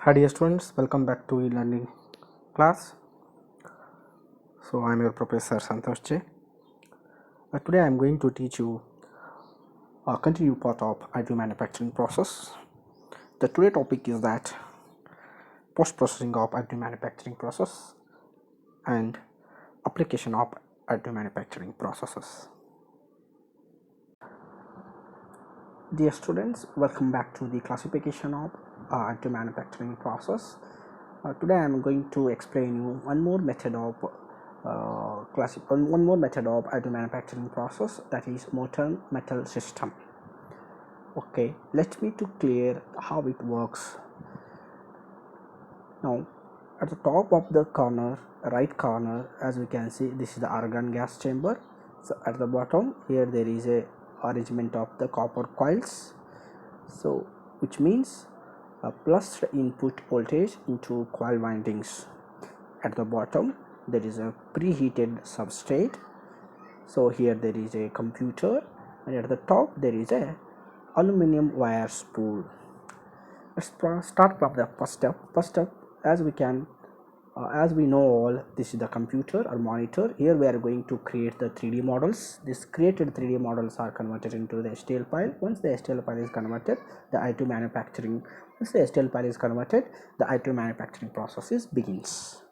Hi dear students, welcome back to e-learning class. So I am your professor Santosh J. Today I am going to teach you a continued part of additive manufacturing process. The today topic is that post-processing of additive manufacturing process and application of additive manufacturing processes. Dear students, welcome back to the classification of additive manufacturing process. Today I am going to explain you one more method of additive manufacturing process, that is molten metal system. Okay, let me to clear how it works. Now at the top of the corner, right corner, as we can see, this is the argon gas chamber. So at the bottom here there is a arrangement of the copper coils, so which means a plus input voltage into coil windings. At the bottom there is a preheated substrate, so here there is a computer, and at the top there is a aluminum wire spool. Let's start from the first step. As we know all, this is the computer or monitor. Here we are going to create the 3D models. These created 3D models are converted into the STL file. Once the STL file is converted, the additive manufacturing process begins.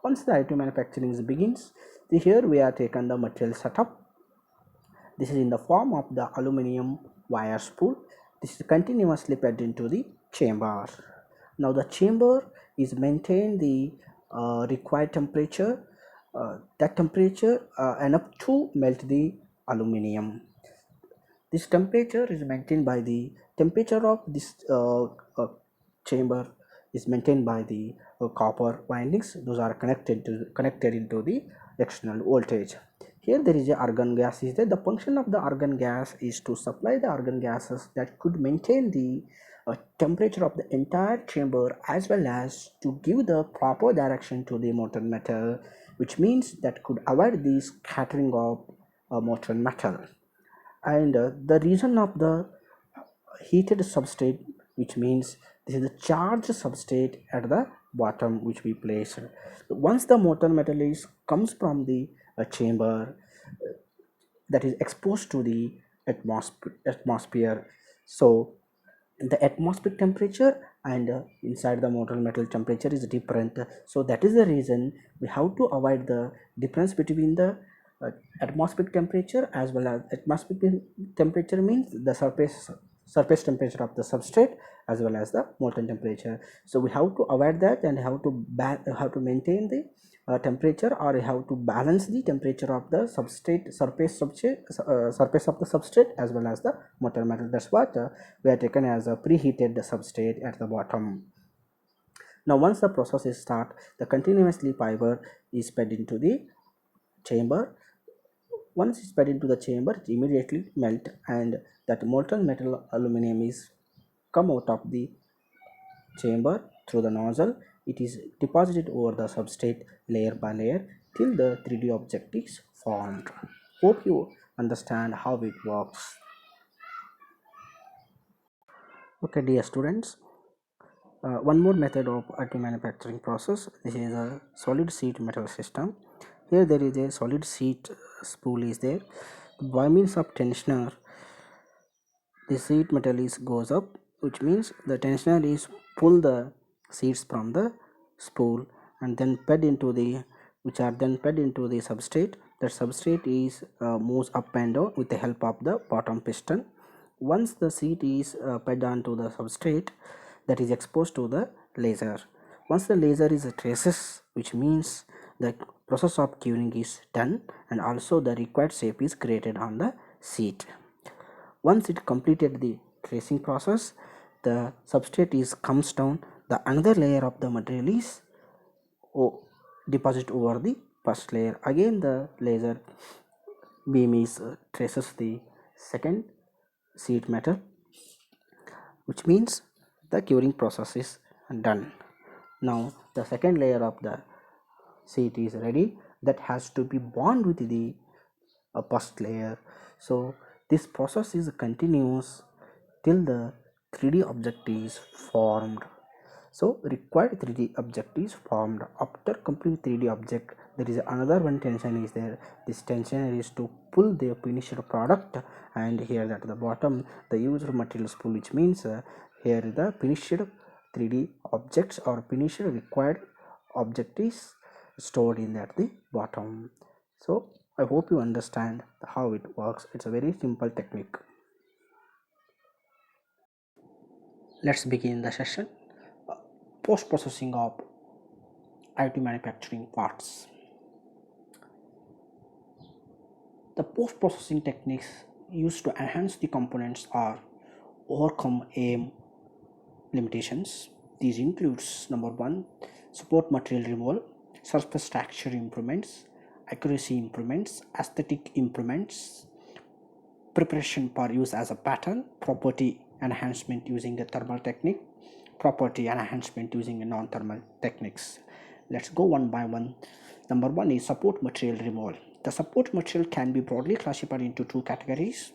Once the additive manufacturing begins, here we are taken the material setup. This is in the form of the aluminum wire spool. This is continuously fed into the chamber. Now the chamber is maintained the required temperature, that temperature enough to melt the aluminum. This temperature is maintained by the temperature of this chamber is maintained by the copper windings. Those are connected into the external voltage. Here there is a argon gas is there. The function of the argon gas is to supply the argon gases that could maintain the temperature of the entire chamber, as well as to give the proper direction to the molten metal, which means that could avoid the scattering of molten metal. And the reason of the heated substrate, which means this is the charged substrate at the bottom, which we place. Once the molten metal is comes from the chamber, that is exposed to the atmosphere. So the atmospheric temperature and inside the molten metal temperature is different. So that is the reason we have to avoid the difference between the atmospheric temperature as well as atmospheric temperature means the surface temperature of the substrate as well as the molten temperature. So we have to avoid that and have to maintain the temperature, or you have to balance the temperature of the surface of the substrate as well as the molten metal. That's what we are taken as a preheated substrate at the bottom. Now once the process is start, the continuously fiber is fed into the chamber. Once it's fed into the chamber, it immediately melt, and that molten metal aluminum is come out of the chamber through the nozzle. It is deposited over the substrate layer by layer till the 3D object is formed. Hope you understand how it works. Okay, dear students, one more method of additive manufacturing process. This is a solid sheet metal system. Here there is a solid sheet spool is there. By means of tensioner, the sheet metal is goes up, which means the tensioner is pull the sheets from the spool and then fed into the which are then fed into the substrate. That substrate is moves up and down with the help of the bottom piston. Once the sheet is fed onto the substrate, that is exposed to the laser. Once the laser is traces, which means the process of curing is done and also the required shape is created on the sheet. Once it completed the tracing process, the substrate is comes down, the another layer of the material is deposit over the first layer. Again the laser beam is traces the second sheet metal, which means the curing process is done. Now the second layer of the sheet is ready, that has to be bond with the first layer. So this process is continuous till the 3D object is formed. So required 3D object is formed. After complete 3D object, there is another one tension is there. This tension is to pull the finished product, and here at the bottom the user materials pull, which means here the finished 3D objects or finished required object is stored in at the bottom. So I hope you understand how it works. It's a very simple technique. Let's begin the session. Post processing of IT manufacturing parts. The post processing techniques used to enhance the components or overcome AM limitations. These includes number one, support material removal, surface structure improvements, accuracy improvements, aesthetic improvements, preparation for use as a pattern, property enhancement using a thermal technique, property enhancement using a non-thermal techniques. Let's go one by one. Number one is support material removal. The support material can be broadly classified into two categories.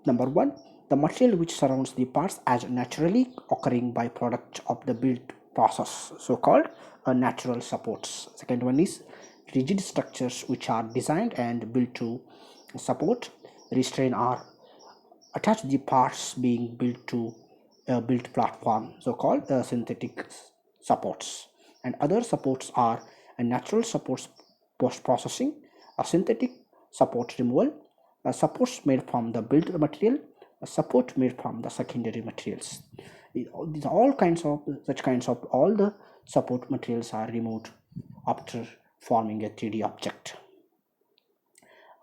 Number one, the material which surrounds the parts as naturally occurring byproduct of the build process, so called natural supports. Second one is rigid structures which are designed and built to support, restrain, or attach the parts being built to a built platform, so called synthetic supports. And other supports are a natural supports post processing, a synthetic support removal, supports made from the built material, a support made from the secondary materials. These are all kinds of such kinds of all the support materials are removed after forming a 3D object.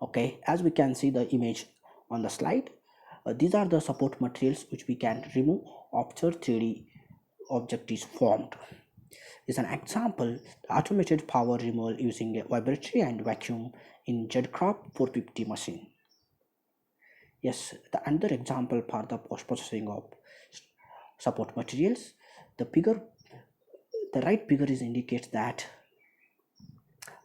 Okay, as we can see the image on the slide, these are the support materials which we can remove after 3D object is formed. Is an example, the automated power removal using a vibratory and vacuum in JetCraft 450 machine. Yes, the another example for the post processing of support materials, the figure, the right figure is indicates that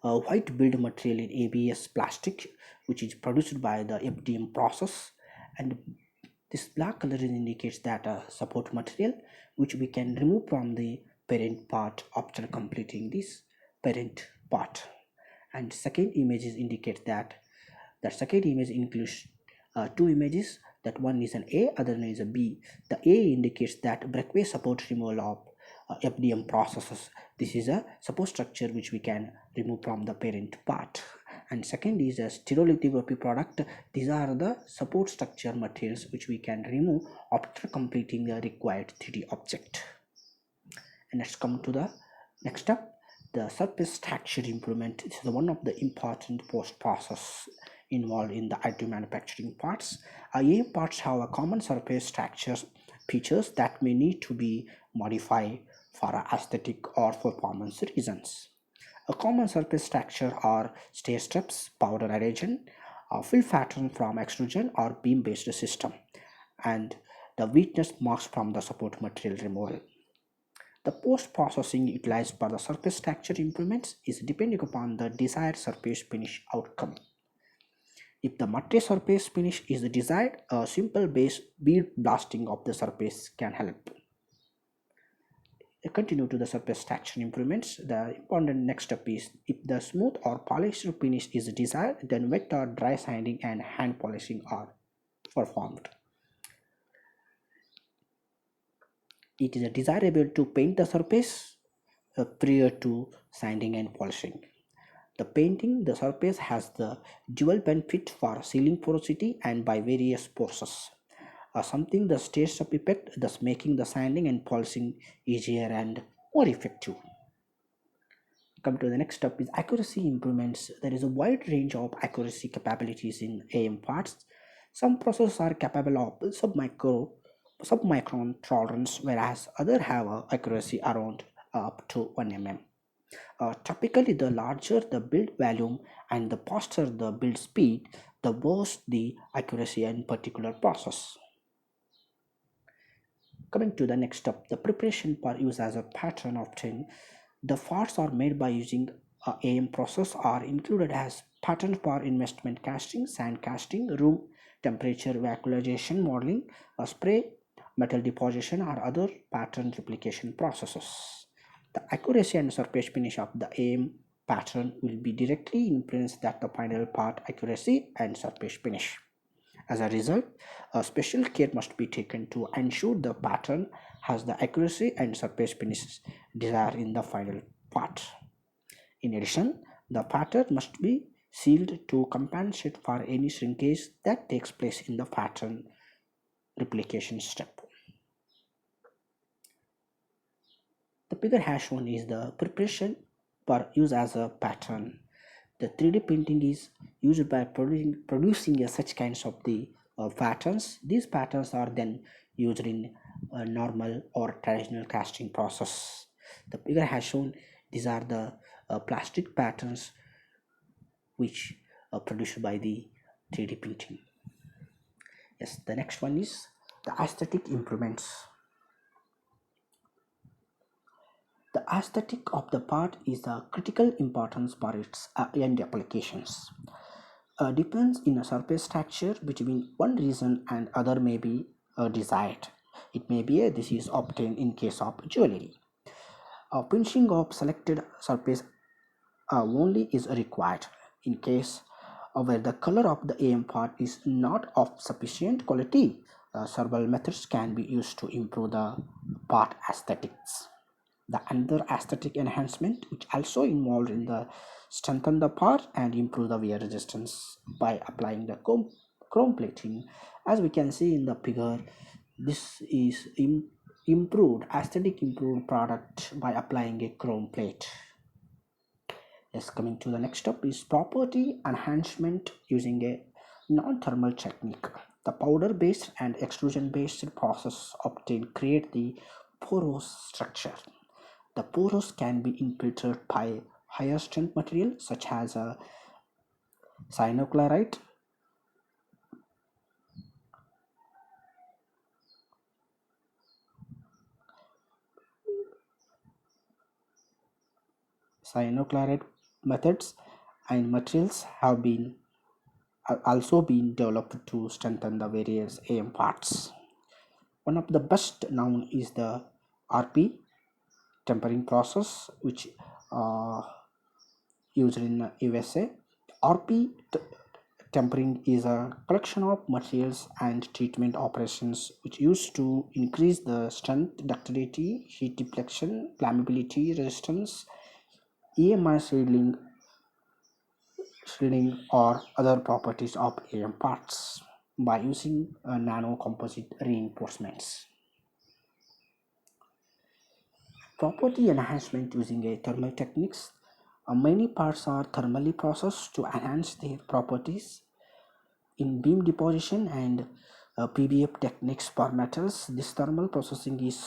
a white build material in ABS plastic which is produced by the FDM process, and this black color indicates that a support material which we can remove from the parent part after completing this parent part. And second image indicates that the second image includes two images, that one is an A, other one is a B. The A indicates that breakaway support removal of FDM processes. This is a support structure which we can remove from the parent part. And second is a stereolithography product. These are the support structure materials which we can remove after completing the required 3D object. And let's come to the next step, the surface structure improvement. This is one of the important post process involved in the additive manufacturing parts. AM parts have a common surface structure features that may need to be modified for aesthetic or performance reasons. A common surface structure are stair steps, powder adhesion, fill pattern from extrusion or beam based system, and the weakness marks from the support material removal. The post processing utilized for the surface structure improvements is depending upon the desired surface finish outcome. If the material surface finish is desired, a simple base bead blasting of the surface can help. Continue to the surface structure improvements. The important next step is, if the smooth or polished finish is desired, then wet or dry sanding and hand polishing are performed. It is desirable to paint the surface prior to sanding and polishing. The painting the surface has the dual benefit for sealing porosity and by various processes. Something the stair step effect, thus making the sanding and polishing easier and more effective. Come to the next step is accuracy improvements. There is a wide range of accuracy capabilities in AM parts. Some processes are capable of submicron tolerance, whereas others have accuracy around up to 1 mm. Typically, the larger the build volume and the faster the build speed, the worse the accuracy in particular process. Coming to the next step, the preparation for use as a pattern obtained. The parts are made by using AM process are included as pattern for investment casting, sand casting, room temperature vacuolization modeling, spray metal deposition or other pattern replication processes. The accuracy and surface finish of the AM pattern will be directly influenced that the final part accuracy and surface finish. As a result, a special care must be taken to ensure the pattern has the accuracy and surface finish desired in the final part. In addition, the pattern must be sealed to compensate for any shrinkage that takes place in the pattern replication step. The figure has shown is the preparation for use as a pattern. The 3D printing is used by producing such kinds of the patterns. These patterns are then used in a normal or traditional casting process. The figure has shown these are the plastic patterns which are produced by the 3D printing. Yes, the next one is the aesthetic improvements. The aesthetic of the part is of critical importance for its end applications. Depends in a surface structure between one region and other may be desired. It may be this is obtained in case of jewelry. Pinching of selected surface only is required in case where the color of the AM part is not of sufficient quality. Several methods can be used to improve the part aesthetics. The another aesthetic enhancement which also involved in the strengthen the part and improve the wear resistance by applying the chrome plating. As we can see in the figure, this is improved aesthetic improved product by applying a chrome plate. Yes, coming to the next step is property enhancement using a non-thermal technique. The powder based and extrusion based process obtained create the porous structure. The porous can be infiltrated by higher strength material such as a cyanocloride, methods and materials have been also been developed to strengthen the various AM parts. One of the best known is the RP tempering process, which uh, used in USA. RP tempering is a collection of materials and treatment operations which used to increase the strength, ductility, heat deflection, flammability, resistance, EMI shielding or other properties of AM parts by using nano composite reinforcements. Property enhancement using a thermal techniques. Many parts are thermally processed to enhance their properties. In beam deposition and PBF techniques for metals, this thermal processing is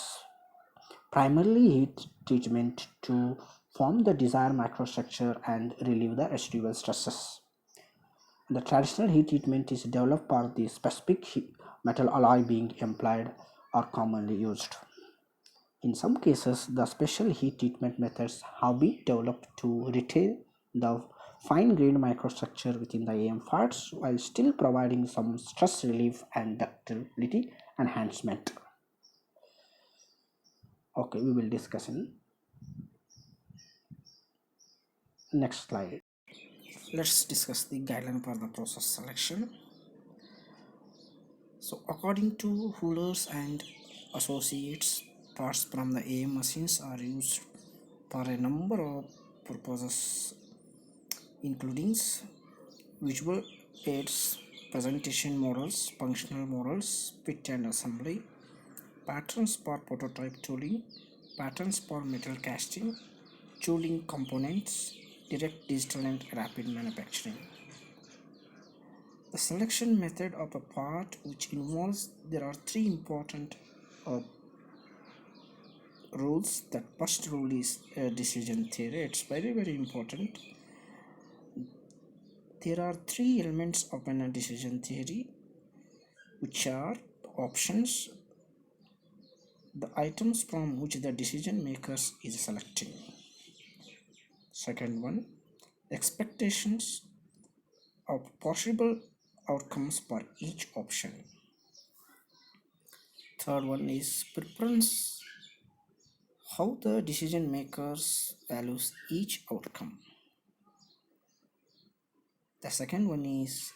primarily heat treatment to form the desired microstructure and relieve the residual stresses. The traditional heat treatment is developed for the specific metal alloy being employed or commonly used. In some cases, the special heat treatment methods have been developed to retain the fine-grained microstructure within the AM parts while still providing some stress relief and ductility enhancement. Okay, we will discuss in next slide. Let's discuss the guideline for the process selection. So according to Hullers and Associates, parts from the AM machines are used for a number of purposes including visual aids, presentation models, functional models, fit and assembly, patterns for prototype tooling, patterns for metal casting, tooling components, direct digital and rapid manufacturing. The selection method of a part which involves there are three important uh, rules. That first rule is decision theory. It's very important. There are three elements of a decision theory which are options, the items from which the decision makers is selecting. Second one, expectations of possible outcomes for each option. Third one is preference, how the decision makers values each outcome. The second one is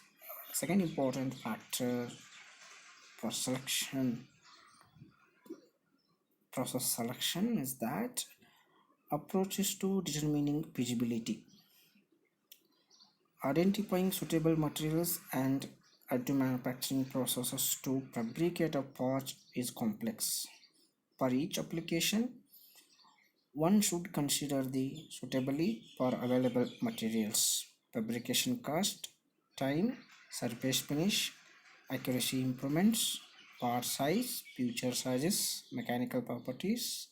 second important factor for selection process selection is that approaches to determining feasibility, identifying suitable materials and additive manufacturing processes to fabricate a part is complex. For each application, one should consider the suitability for available materials, fabrication cost, time, surface finish, accuracy improvements, part size, future sizes, mechanical properties,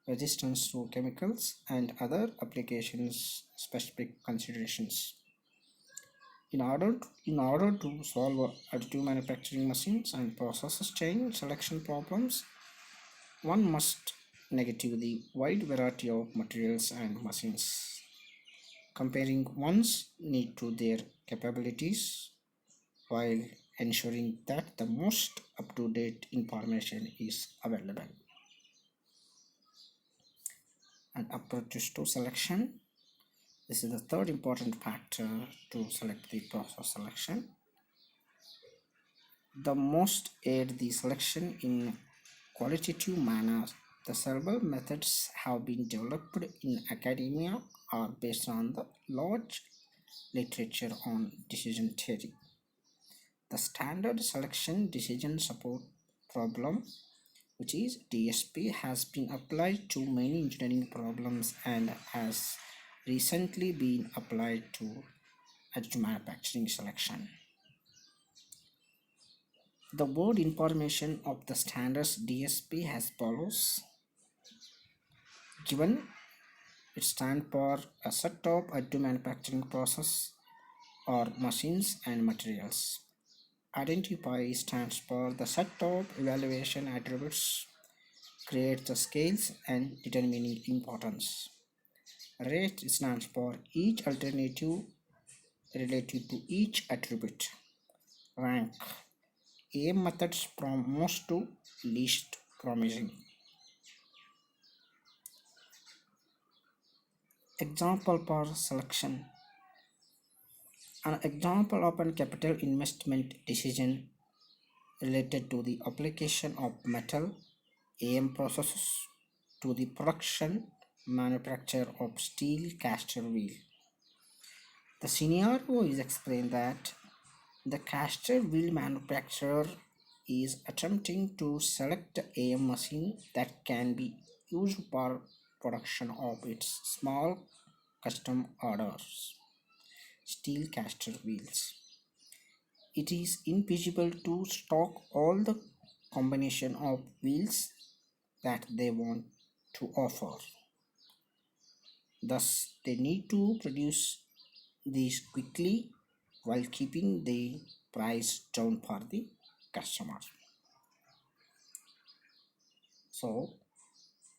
resistance to chemicals, and other applications specific considerations. In order to solve additive manufacturing machines and processes chain selection problems, one must negative the wide variety of materials and machines, comparing one's need to their capabilities while ensuring that the most up-to-date information is available. And approaches to selection. This is the third important factor to select the process selection. The most aid the selection in qualitative manner. The several methods have been developed in academia or based on the large literature on decision theory. The standard selection decision support problem, which is DSP, has been applied to many engineering problems and has recently been applied to additive manufacturing selection. The word information of the standards DSP as follows. Given, it stands for a set of additive manufacturing process or machines and materials. Identify stands for the set of evaluation attributes, creates the scales and determining importance. Rate stands for each alternative related to each attribute. Rank, aim methods from most to least promising. Example for selection. An example of a capital investment decision related to the application of metal AM processes to the production manufacture of steel caster wheel. The scenario is explained that the caster wheel manufacturer is attempting to select a AM machine that can be used for production of its small custom orders steel caster wheels. It is infeasible to stock all the combination of wheels that they want to offer. Thus, they need to produce these quickly while keeping the price down for the customer. So,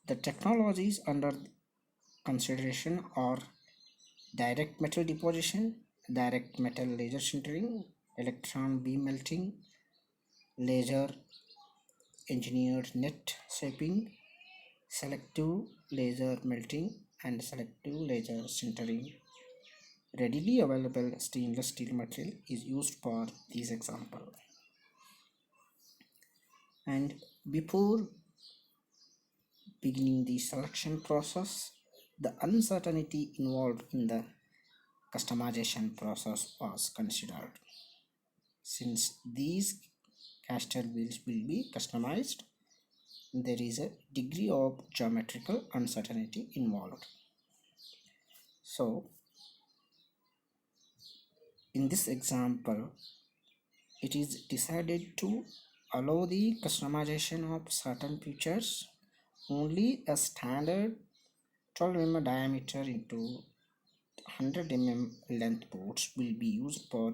the technologies under consideration are direct metal deposition, direct metal laser sintering, electron beam melting, laser engineered net shaping, selective laser melting, and selective laser sintering. Readily available stainless steel material is used for these examples. And before beginning the selection process, the uncertainty involved in the customization process was considered. Since these caster wheels will be customized, there is a degree of geometrical uncertainty involved. So, in this example, it is decided to allow the customization of certain features. Only a standard 12 mm diameter into 100 mm length boards will be used for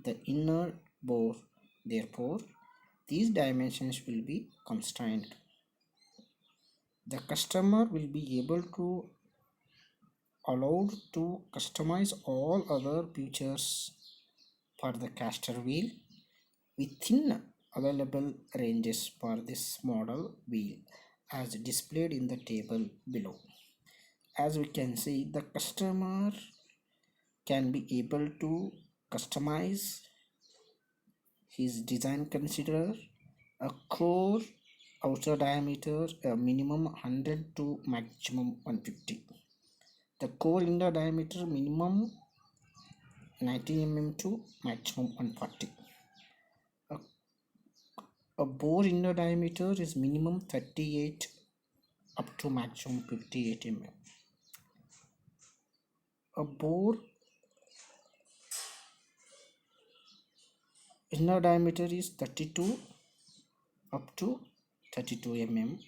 the inner bore. Therefore, these dimensions will be constrained. The customer will be able to allowed to customize all other features for the caster wheel within available ranges for this model wheel as displayed in the table below. As we can see, the customer can be able to customize his design. Consider a core outer diameter a minimum 100 to maximum 150. The core inner diameter minimum 90 mm to maximum 140. A bore inner diameter is minimum 38 up to maximum 58 mm. A bore inner diameter is 32 up to 32 mm.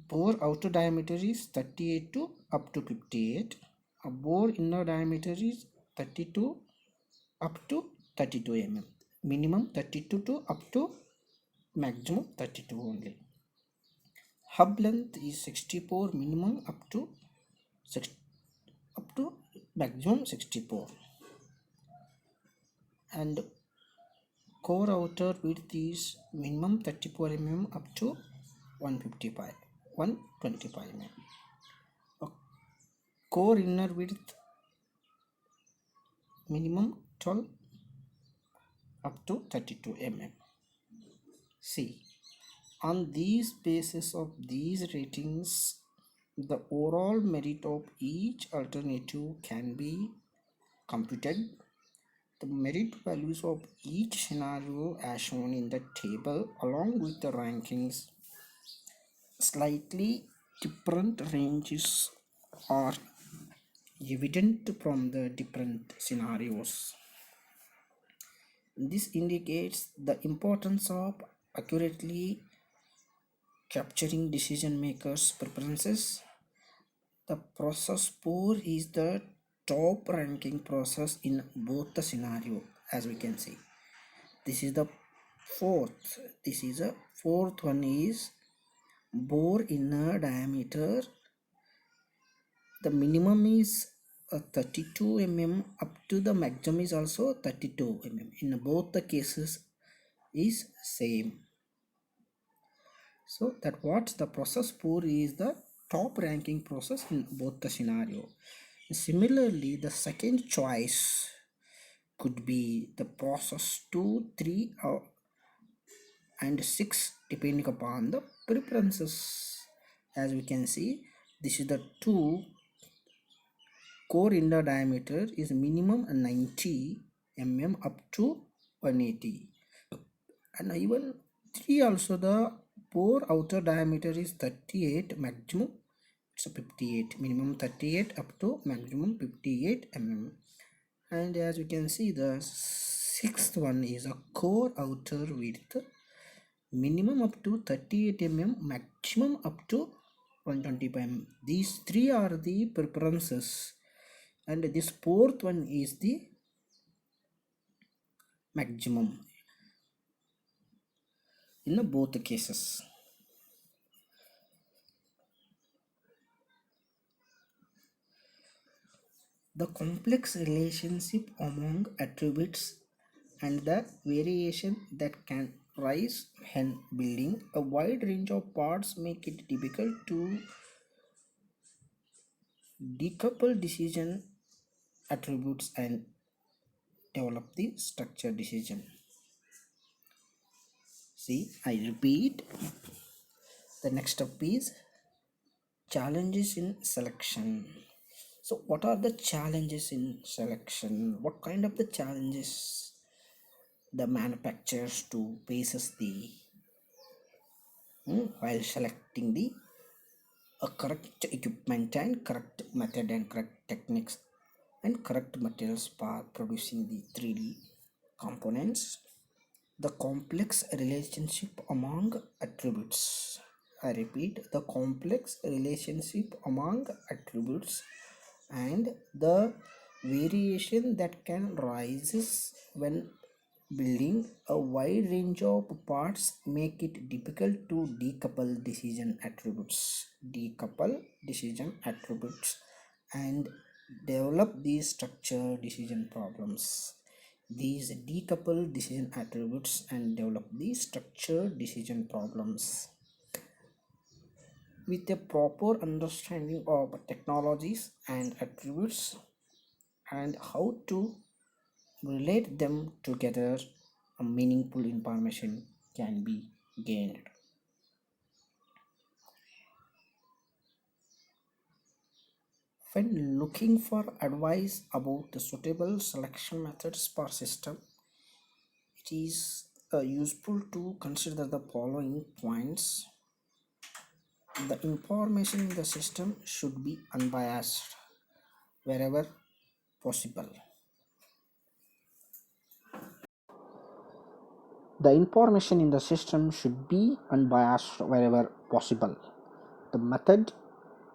Bore outer diameter is 38 to up to 58. A bore inner diameter is 32 up to 32 mm. Minimum 32 to up to maximum 32 only. Hub length is 64 minimum up to maximum 64. And core outer width is minimum 34 mm up to 125 mm. Core inner width minimum 12 up to 32 mm. See, on these basis of these ratings, the overall merit of each alternative can be computed. The merit values of each scenario as shown in the table along with the rankings. Slightly different ranges are evident from the different scenarios. This indicates the importance of accurately capturing decision makers' preferences. The process 4 is the top ranking process in both the scenario, as we can see. This is the fourth. This is a fourth one is bore inner diameter. The minimum is 32 mm up to the maximum is also 32 mm. In both the cases is same. So that what the process 4 is the top ranking process in both the scenario. Similarly, the second choice could be the process 2, 3 and 6 depending upon the preferences. As we can see, this is the 2 core inner diameter is minimum 90 mm up to 180, and even 3 also the bore outer diameter is 38 maximum it's 58 minimum 38 up to maximum 58 mm. And as you can see, the sixth one is a core outer width minimum up to 38 mm maximum up to 125 mm. These three are the preferences, and this fourth one is the maximum in both cases. The complex relationship among attributes and the variation that can rise when building a wide range of parts make it difficult to decouple decision attributes and develop the structure decision. See, I repeat, the next step is challenges in selection. So what are the challenges in selection? What kind of the challenges the manufacturers to faces the while selecting the correct equipment and correct method and correct techniques and correct materials for producing the 3D components? The complex relationship among attributes. I repeat, the complex relationship among attributes and the variation that can rises when building a wide range of parts make it difficult to decouple decision attributes and develop these structure decision problems. These decouple decision attributes and develop these structured decision problems. With a proper understanding of technologies and attributes and how to relate them together, a meaningful information can be gained. When looking for advice about the suitable selection methods per system, it is useful to consider the following points. The information in the system should be unbiased wherever possible. The information in the system should be unbiased wherever possible. The method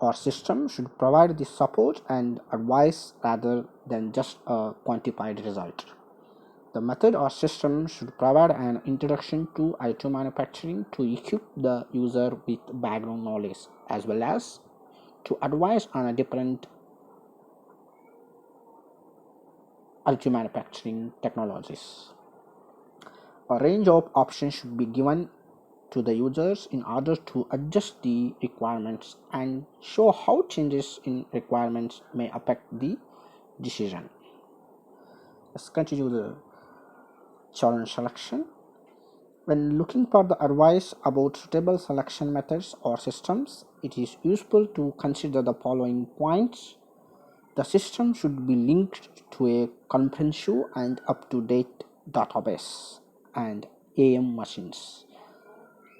or system should provide the support and advice rather than just a quantified result. The method or system should provide an introduction to additive manufacturing to equip the user with background knowledge as well as to advise on a different additive manufacturing technologies. A range of options should be given to the users in order to adjust the requirements and show how changes in requirements may affect the decision. Let's continue the challenge selection. When looking for the advice about suitable selection methods or systems, it is useful to consider the following points. The system should be linked to a comprehensive and up-to-date database and AM machines.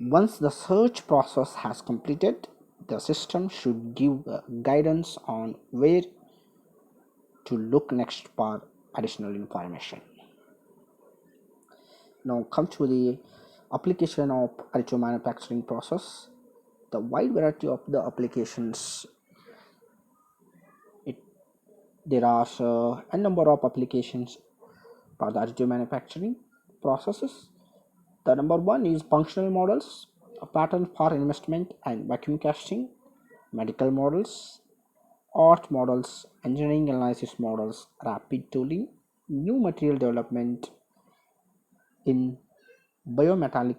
Once the search process has completed, the system should give guidance on where to look next for additional information. Now come to the application of additive manufacturing process. The wide variety of the applications, there are a number of applications for the additive manufacturing processes. The number one is functional models, a pattern for investment and vacuum casting, medical models, art models, engineering analysis models, rapid tooling, new material development in biometallic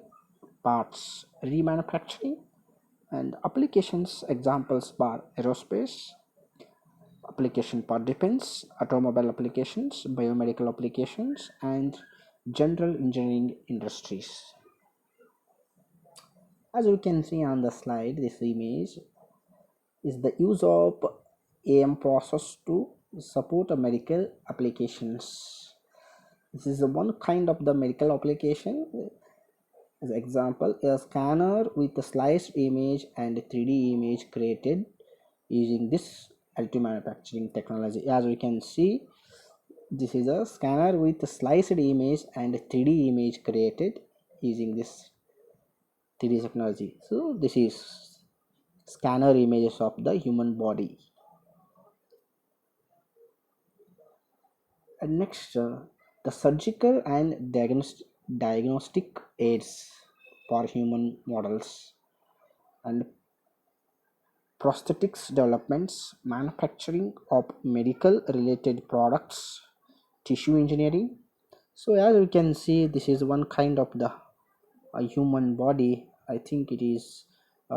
parts remanufacturing, and applications examples for aerospace, application for defense, automobile applications, biomedical applications, and general engineering industries. As we can see on the slide, this image is the use of AM process to support a medical applications. This is the one kind of the medical application. As example, a scanner with a sliced image and a 3D image created using this additive manufacturing technology. As we can see, this is a scanner with a sliced image and a 3D image created using this 3D technology. So this is scanner images of the human body. And next, the surgical and diagnostic aids for human models and prosthetics developments, manufacturing of medical related products, tissue engineering. So as you can see, this is one kind of the human body. I think it is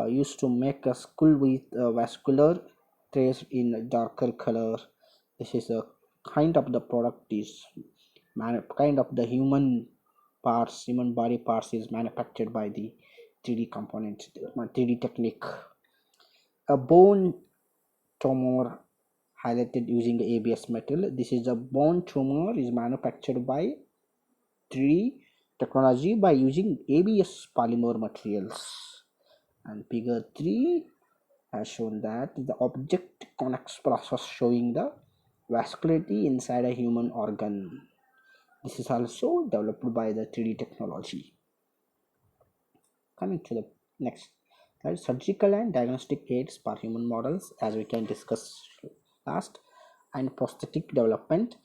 used to make a skull with vascular traced in a darker color. This is a kind of the product is kind of the human body parts is manufactured by the 3D component, 3D technique. A bone tumor highlighted using ABS metal. This is a bone tumor is manufactured by 3D technology by using ABS polymer materials. And figure 3 has shown that the object connects process showing the vascularity inside a human organ. This is also developed by the 3D technology. Coming to the next slide, surgical and diagnostic aids for human models, as we can discuss last, and prosthetic development,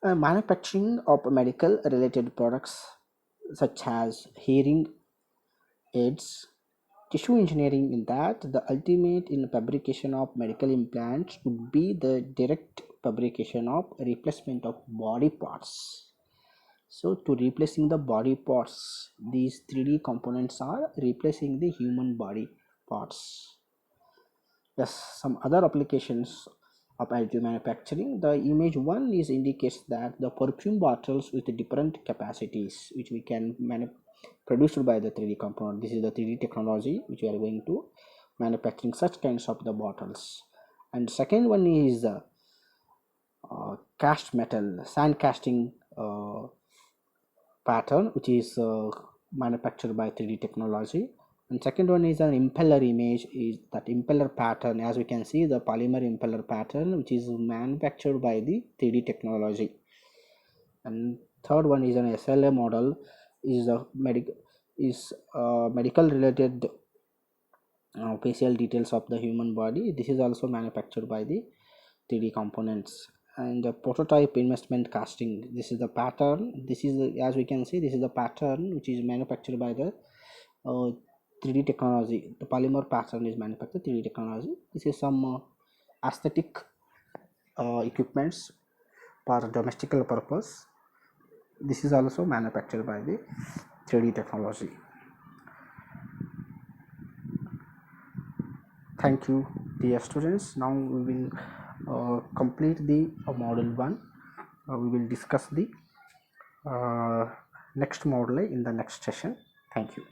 manufacturing of medical related products such as hearing aids, tissue engineering in that the ultimate in fabrication of medical implants would be the direct fabrication of replacement of body parts. So to replacing the body parts, these 3D components are replacing the human body parts. Yes, some other applications of additive manufacturing. The image one is indicates that the perfume bottles with different capacities, which we can produced by the 3D component. This is the 3D technology which we are going to manufacturing such kinds of the bottles. And second one is cast metal sand casting pattern, which is manufactured by 3D technology. And second one is an impeller image, is that impeller pattern. As we can see, the polymer impeller pattern, which is manufactured by the 3D technology. And third one is an SLA model, is a medical related facial details of the human body. This is also manufactured by the 3D components. And the prototype investment casting, this is the pattern. This is the, as we can see, this is the pattern which is manufactured by the 3D technology. The polymer pattern is manufactured 3D technology. This is some aesthetic equipments for domestical purpose. This is also manufactured by the 3D technology. Thank you, dear students. Now we will complete the module 1. We will discuss the next module in the next session. Thank you.